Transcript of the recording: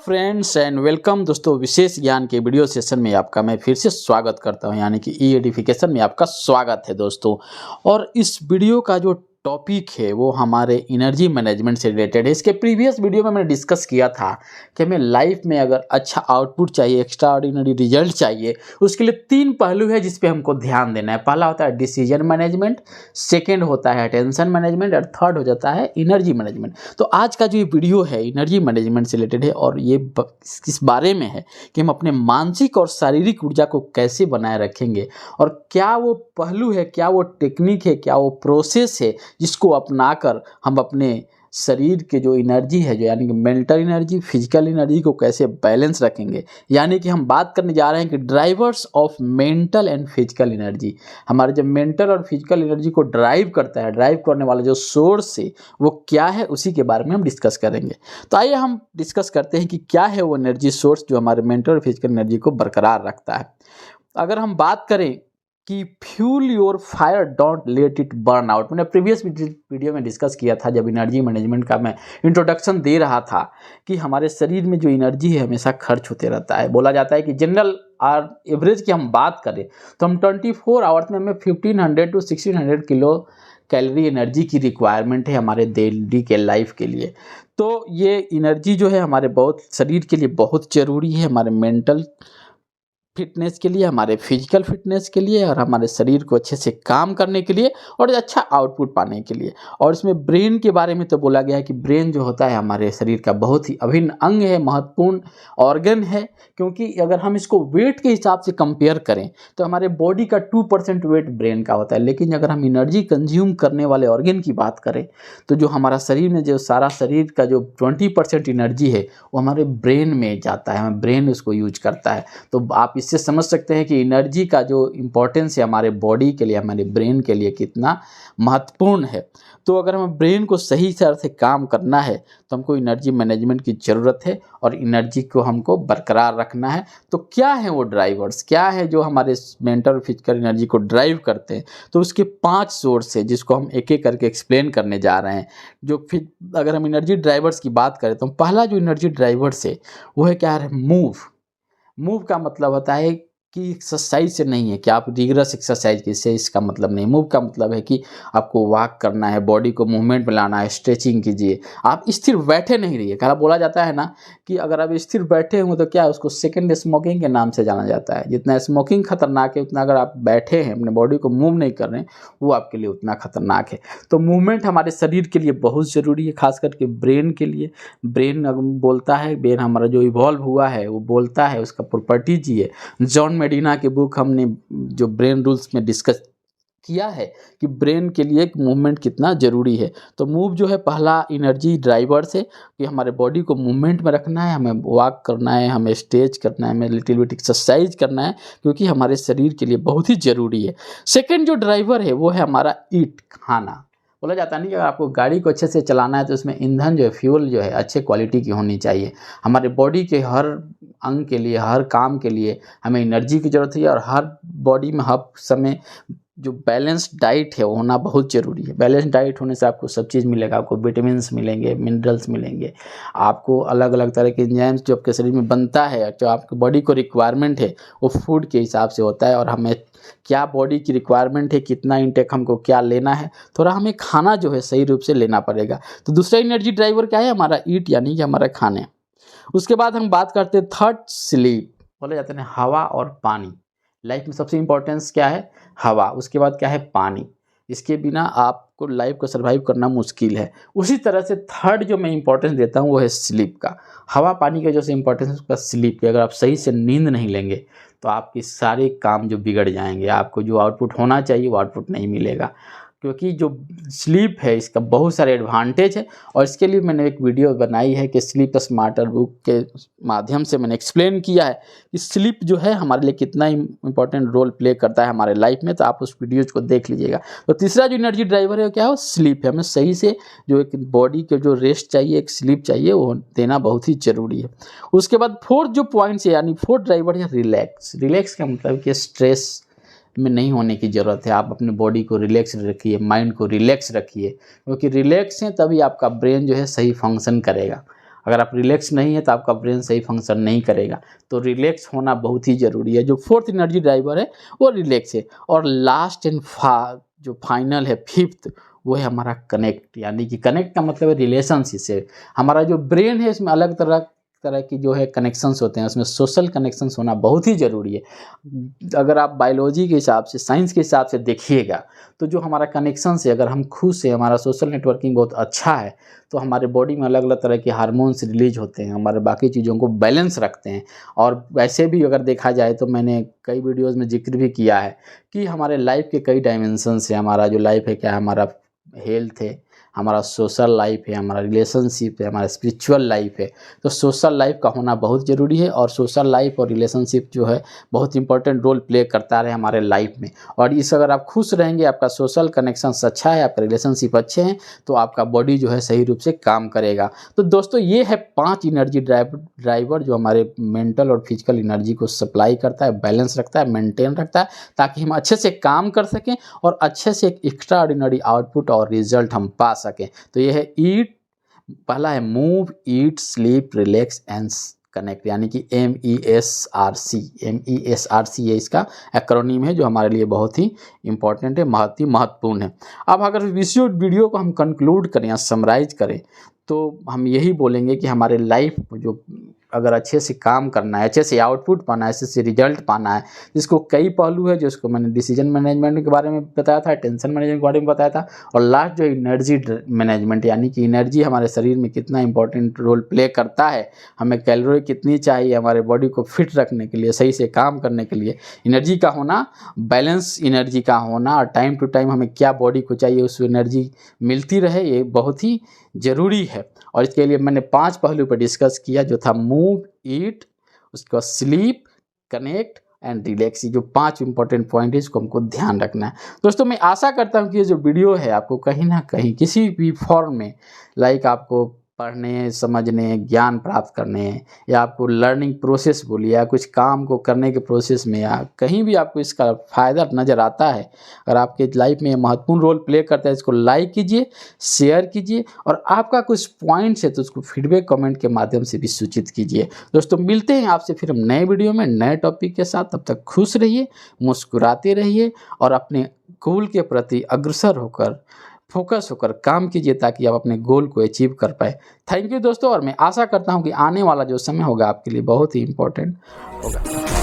Friends and welcome दोस्तों, विशेष ज्ञान के वीडियो सेशन में आपका मैं फिर से स्वागत करता हूं, यानी कि ई एडिफिकेशन में आपका स्वागत है दोस्तों। और इस वीडियो का जो टॉपिक है वो हमारे एनर्जी मैनेजमेंट से रिलेटेड है। इसके प्रीवियस वीडियो में मैंने डिस्कस किया था कि हमें लाइफ में अगर अच्छा आउटपुट चाहिए, एक्स्ट्रा ऑर्डिनरी रिजल्ट चाहिए, उसके लिए 3 पहलू है जिस पे हमको ध्यान देना है। पहला होता है डिसीजन मैनेजमेंट, सेकेंड होता है अटेंशन मैनेजमेंट और थर्ड हो जाता है एनर्जी मैनेजमेंट। तो आज का जो ये वीडियो है एनर्जी मैनेजमेंट से रिलेटेड है और ये किस बारे में है कि हम अपने मानसिक और शारीरिक ऊर्जा को कैसे बनाए रखेंगे और क्या वो पहलू है, क्या वो टेक्निक है, क्या वो प्रोसेस है जिसको अपनाकर हम अपने शरीर के जो एनर्जी है, जो यानी कि मेंटल एनर्जी, फिजिकल एनर्जी को कैसे बैलेंस रखेंगे। यानी कि हम बात करने जा रहे हैं कि drivers of mental and physical energy. हमारे जो मेंटल और फिजिकल एनर्जी को ड्राइव करता है, ड्राइव करने वाला जो सोर्स है वो क्या है, उसी के बारे में हम डिस्कस करेंगे। तो आइए हम डिस्कस करते हैं कि क्या है वो एनर्जी सोर्स जो हमारे मेंटल और फिजिकल एनर्जी को बरकरार रखता है। अगर हम बात करें कि fuel your fire, don't let it burn out, मैंने प्रीवियस वीडियो में डिस्कस किया था जब एनर्जी मैनेजमेंट का मैं इंट्रोडक्शन दे रहा था कि हमारे शरीर में जो एनर्जी है हमेशा खर्च होते रहता है। बोला जाता है कि जनरल और एवरेज की हम बात करें तो हम 24 आवर्स में हमें 1500 to 1600 किलो कैलोरी एनर्जी की रिक्वायरमेंट है हमारे डेली के लाइफ के लिए। तो ये एनर्जी जो है हमारे बहुत शरीर के लिए बहुत ज़रूरी है, हमारे मेंटल फिटनेस के लिए, हमारे फिजिकल फिटनेस के लिए और हमारे शरीर को अच्छे से काम करने के लिए और अच्छा आउटपुट पाने के लिए। और इसमें ब्रेन के बारे में तो बोला गया है कि ब्रेन जो होता है हमारे शरीर का बहुत ही अभिन्न अंग है, महत्वपूर्ण ऑर्गन है। क्योंकि अगर हम इसको वेट के हिसाब से कंपेयर करें तो हमारे बॉडी का 2% वेट ब्रेन का होता है, लेकिन अगर हम एनर्जी कंज्यूम करने वाले ऑर्गन की बात करें तो जो हमारा शरीर में जो सारा शरीर का जो 20% एनर्जी है वो हमारे ब्रेन में जाता है, हमारे ब्रेन उसको यूज करता है। तो आप इससे समझ सकते हैं कि एनर्जी का जो इम्पोर्टेंस है हमारे बॉडी के लिए, हमारे ब्रेन के लिए कितना महत्वपूर्ण है। तो अगर हमें ब्रेन को सही तरह से काम करना है तो हमको एनर्जी मैनेजमेंट की ज़रूरत है और एनर्जी को हमको बरकरार रखना है। तो क्या है वो ड्राइवर्स, क्या है जो हमारे मेंटल और फिजिकल एनर्जी को ड्राइव करते हैं? तो उसके 5 सोर्स है जिसको हम एक एक करके एक्सप्लेन करने जा रहे हैं। जो फिर अगर हम एनर्जी ड्राइवर्स की बात करें तो पहला जो एनर्जी ड्राइवर्स है वो है क्या है, मूव। मूव का मतलब होता है कि एक्सरसाइज से नहीं है कि आप रिगरस एक्सरसाइज से, इसका मतलब नहीं। मूव का मतलब है कि आपको वॉक करना है, बॉडी को मूवमेंट में लाना है, स्ट्रेचिंग कीजिए। आप स्थिर बैठे नहीं रहिए। क्या बोला जाता है ना कि अगर आप स्थिर बैठे हों तो क्या है, उसको सेकंड स्मोकिंग के नाम से जाना जाता है। जितना स्मोकिंग खतरनाक है उतना अगर आप बैठे हैं, अपने बॉडी को मूव नहीं कर रहे हैं, वो आपके लिए उतना खतरनाक है। तो मूवमेंट हमारे शरीर के लिए बहुत ज़रूरी है, खास करके ब्रेन के लिए। ब्रेन बोलता है, ब्रेन हमारा जो इवॉल्व हुआ है वो बोलता है, उसका प्रॉपर्टीज ये जॉन मेडिना की बुक हमने जो ब्रेन रूल्स में डिस्कस किया है कि ब्रेन के लिए मूवमेंट कितना ज़रूरी है। तो मूव जो है पहला एनर्जी ड्राइवर से कि हमारे बॉडी को मूवमेंट में रखना है, हमें वॉक करना है, हमें स्ट्रेच करना है, हमें लिटिल बिट एक्सरसाइज करना है, क्योंकि हमारे शरीर के लिए बहुत ही ज़रूरी है। सेकेंड जो ड्राइवर है वो है हमारा ईट, खाना। बोला जाता नहीं कि अगर आपको गाड़ी को अच्छे से चलाना है तो उसमें ईंधन जो है, फ्यूल जो है अच्छे क्वालिटी की होनी चाहिए। हमारे बॉडी के हर अंग के लिए, हर काम के लिए हमें एनर्जी की ज़रूरत है और हर बॉडी में हर समय जो बैलेंस डाइट है वो होना बहुत ज़रूरी है। बैलेंस डाइट होने से आपको सब चीज़ मिलेगा, आपको विटामिन्स मिलेंगे, मिनरल्स मिलेंगे, आपको अलग अलग तरह के एंजाइम्स जो आपके शरीर में बनता है, जो आपके बॉडी को रिक्वायरमेंट है वो फूड के हिसाब से होता है। और हमें क्या बॉडी की रिक्वायरमेंट है, कितना इंटेक हमको क्या लेना है, थोड़ा हमें खाना जो है सही रूप से लेना पड़ेगा। तो दूसरा एनर्जी ड्राइवर क्या है, हमारा ईट, यानी कि हमारा खाने। उसके बाद हम बात करते हैं थर्ड, स्लीप। बोले जाते हैं हवा और पानी। लाइफ में सबसे इम्पोर्टेंस क्या है, हवा। उसके बाद क्या है, पानी। इसके बिना आपको लाइफ को सर्वाइव करना मुश्किल है। उसी तरह से थर्ड जो मैं इंपॉर्टेंस देता हूँ वो है स्लीप का। हवा पानी का जो से इंपॉर्टेंस है उसका स्लीप की। अगर आप सही से नींद नहीं लेंगे तो आपके सारे काम जो बिगड़ जाएंगे, आपको जो आउटपुट होना चाहिए वो आउटपुट नहीं मिलेगा। क्योंकि जो स्लीप है इसका बहुत सारे एडवांटेज है और इसके लिए मैंने एक वीडियो बनाई है कि स्लीप स्मार्टर बुक के माध्यम से मैंने एक्सप्लेन किया है कि स्लीप जो है हमारे लिए कितना इंपॉर्टेंट रोल प्ले करता है हमारे लाइफ में। तो आप उस वीडियो को देख लीजिएगा। तो तीसरा जो एनर्जी ड्राइवर है वो क्या है, वो स्लीप है। हमें सही से जो एक बॉडी के जो रेस्ट चाहिए, एक स्लीप चाहिए, वो देना बहुत ही ज़रूरी है। उसके बाद फोर्थ जो पॉइंट्स है, यानी फोर्थ ड्राइवर है रिलैक्स। रिलैक्स का मतलब कि स्ट्रेस में नहीं होने की ज़रूरत है। आप अपने बॉडी को रिलैक्स रखिए, माइंड को रिलैक्स रखिए, क्योंकि रिलैक्स है तभी आपका ब्रेन जो है सही फंक्शन करेगा। अगर आप रिलैक्स नहीं है तो आपका ब्रेन सही फंक्शन नहीं करेगा। तो रिलैक्स होना बहुत ही ज़रूरी है। जो फोर्थ एनर्जी ड्राइवर है वो रिलैक्स है। और लास्ट एंड जो फाइनल है, फिफ्थ, वो है हमारा कनेक्ट। यानी कि कनेक्ट का मतलब है रिलेशनशिप से। हमारा जो ब्रेन है इसमें अलग तरह तरह की जो है कनेक्शंस होते हैं, उसमें सोशल कनेक्शंस होना बहुत ही ज़रूरी है। अगर आप बायोलॉजी के हिसाब से, साइंस के हिसाब से देखिएगा तो जो हमारा कनेक्शंस है, अगर हम खुश हैं, हमारा सोशल नेटवर्किंग बहुत अच्छा है, तो हमारे बॉडी में अलग अलग तरह के हार्मोन्स रिलीज होते हैं, हमारे बाकी चीज़ों को बैलेंस रखते हैं। और वैसे भी अगर देखा जाए तो मैंने कई वीडियोज़ में जिक्र भी किया है कि हमारे लाइफ के कई डायमेंशंस हैं। हमारा जो लाइफ है क्या है, हमारा हेल्थ है, हमारा सोशल लाइफ है, हमारा रिलेशनशिप है, हमारा स्पिरिचुअल लाइफ है। तो सोशल लाइफ का होना बहुत ज़रूरी है। और सोशल लाइफ और रिलेशनशिप जो है बहुत इंपॉर्टेंट रोल प्ले करता है हमारे लाइफ में। और इस अगर आप खुश रहेंगे, आपका सोशल कनेक्शन अच्छा है, आपका रिलेशनशिप अच्छे हैं, तो आपका बॉडी जो है सही रूप से काम करेगा। तो दोस्तों ये है 5 एनर्जी ड्राइवर जो हमारे मेंटल और फिजिकल एनर्जी को सप्लाई करता है, बैलेंस रखता है, मेंटेन रखता है, ताकि हम अच्छे से काम कर सकें और अच्छे से एक एक्स्ट्रा ऑर्डिनरी आउटपुट और रिजल्ट हम पा सकें। तो ये है ईट, पहला है move, eat, sleep, relax and connect, यानी कि MESRC। MESRC ये इसका एक्रोनीम है जो हमारे लिए बहुत ही इंपॉर्टेंट है, बहुत ही महत्वपूर्ण है। अब अगर इस वीडियो को हम कंक्लूड करें या समराइज करें तो हम यही बोलेंगे कि हमारे लाइफ जो अगर अच्छे से काम करना है, अच्छे से आउटपुट पाना है, अच्छे से रिजल्ट पाना है, जिसको कई पहलू है, जिसको मैंने डिसीजन मैनेजमेंट के बारे में बताया था, टेंशन मैनेजमेंट के बारे में बताया था, और लास्ट जो एनर्जी मैनेजमेंट, यानी कि एनर्जी हमारे शरीर में कितना इंपॉर्टेंट रोल प्ले करता है, हमें कैलोरी कितनी चाहिए हमारे बॉडी को फिट रखने के लिए, सही से काम करने के लिए, एनर्जी का होना, बैलेंस एनर्जी का होना, और टाइम टू टाइम हमें क्या बॉडी को चाहिए उस एनर्जी मिलती रहे, ये बहुत ही ज़रूरी है। और इसके लिए मैंने 5 पहलू पर डिस्कस किया, जो था मूव, ईट, उसके बाद स्लीप, कनेक्ट एंड रिलैक्स। जो 5 इंपॉर्टेंट पॉइंट है इसको हमको ध्यान रखना है। दोस्तों मैं आशा करता हूँ कि ये जो वीडियो है आपको कहीं ना कहीं किसी भी फॉर्म में, लाइक आपको पढ़ने, समझने, ज्ञान प्राप्त करने, या आपको लर्निंग प्रोसेस बोलिए, या कुछ काम को करने के प्रोसेस में, या कहीं भी आपको इसका फ़ायदा नज़र आता है, अगर आपके लाइफ में महत्वपूर्ण रोल प्ले करता है, इसको लाइक कीजिए, शेयर कीजिए, और आपका कुछ पॉइंट्स है तो उसको फीडबैक कमेंट के माध्यम से भी सूचित कीजिए। दोस्तों मिलते हैं आपसे फिर हम नए वीडियो में नए टॉपिक के साथ। तब तक खुश रहिए, मुस्कुराते रहिए, और अपने गोल के प्रति अग्रसर होकर, फोकस होकर काम कीजिए, ताकि आप अपने गोल को अचीव कर पाए। थैंक यू दोस्तों, और मैं आशा करता हूं कि आने वाला जो समय होगा आपके लिए बहुत ही इम्पोर्टेंट होगा।